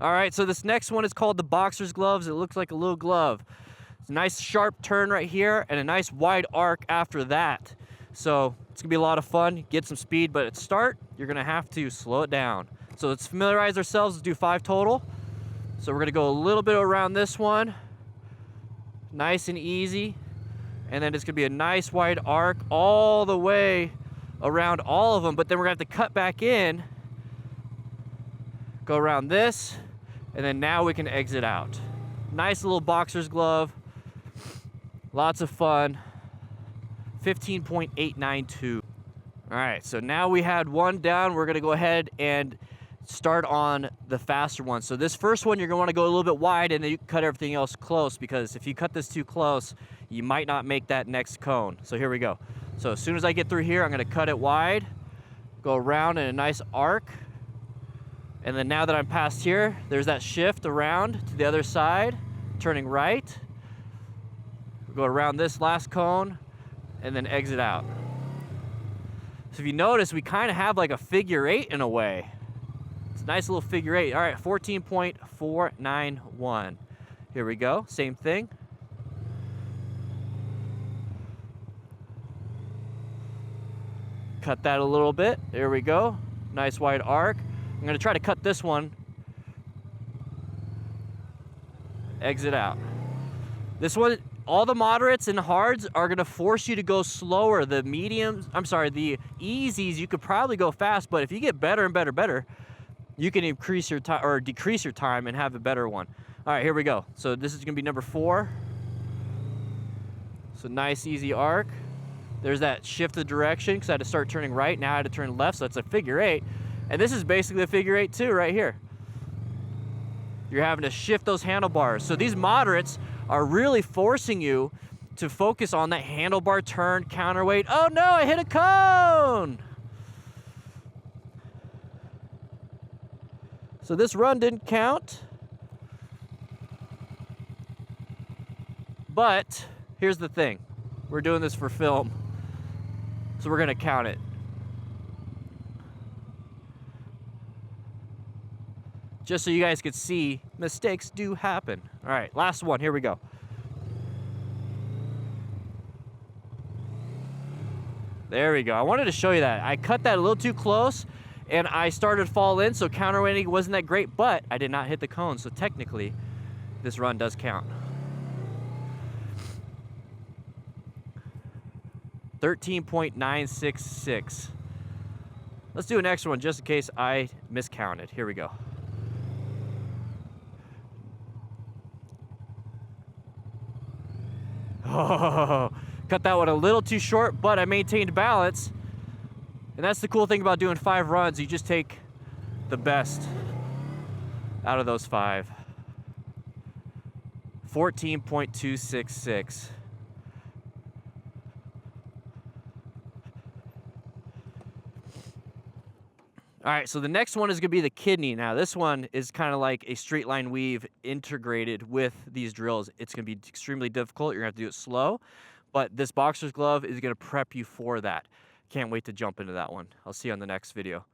All right, so this next one is called the boxer's gloves. It looks like a little glove. It's a nice sharp turn right here and a nice wide arc after that. So it's gonna be a lot of fun, get some speed, but at start, you're gonna have to slow it down. So let's familiarize ourselves, let's do 5 total. So we're gonna go a little bit around this one, nice and easy. And then it's gonna be a nice wide arc all the way around all of them, but then we're gonna have to cut back in, go around this, and then now we can exit out. Nice little boxer's glove, lots of fun. 15.892. All right, so now we had one down. We're gonna go ahead and start on the faster one. So this first one, you're gonna wanna go a little bit wide and then you can cut everything else close, because if you cut this too close, you might not make that next cone. So here we go. So as soon as I get through here, I'm gonna cut it wide, go around in a nice arc. And then now that I'm past here, there's that shift around to the other side, turning right. We'll go around this last cone and then exit out. So if you notice, we kind of have like a figure 8 in a way. It's a nice little figure 8. All right, 14.491. Here we go, same thing. Cut that a little bit, there we go. Nice wide arc. I'm gonna try to cut this one. Exit out. This one, all the moderates and hards are gonna force you to go slower. The mediums, the easies, you could probably go fast, but if you get better and better, you can increase your time or decrease your time and have a better one. All right, here we go. So this is gonna be number 4. So nice, easy arc. There's that shift of direction because I had to start turning right. Now I had to turn left, so it's a figure 8. And this is basically a figure 8 too, right here. You're having to shift those handlebars. So these moderates are really forcing you to focus on that handlebar turn, counterweight. Oh no, I hit a cone! So this run didn't count. But here's the thing. We're doing this for film. So we're gonna count it. Just so you guys could see, mistakes do happen. All right, last one, here we go. There we go. I wanted to show you that. I cut that a little too close and I started to fall in, so counterweighting wasn't that great, but I did not hit the cone, so technically this run does count. 13.966. Let's do an extra one just in case I miscounted. Here we go. Oh, cut that one a little too short, but I maintained balance. And that's the cool thing about doing 5 runs. You just take the best out of those 5. 14.266. All right, so the next one is gonna be the kidney. Now this one is kind of like a straight line weave integrated with these drills. It's gonna be extremely difficult. You're gonna have to do it slow, but this boxer's glove is gonna prep you for that. Can't wait to jump into that one. I'll see you on the next video.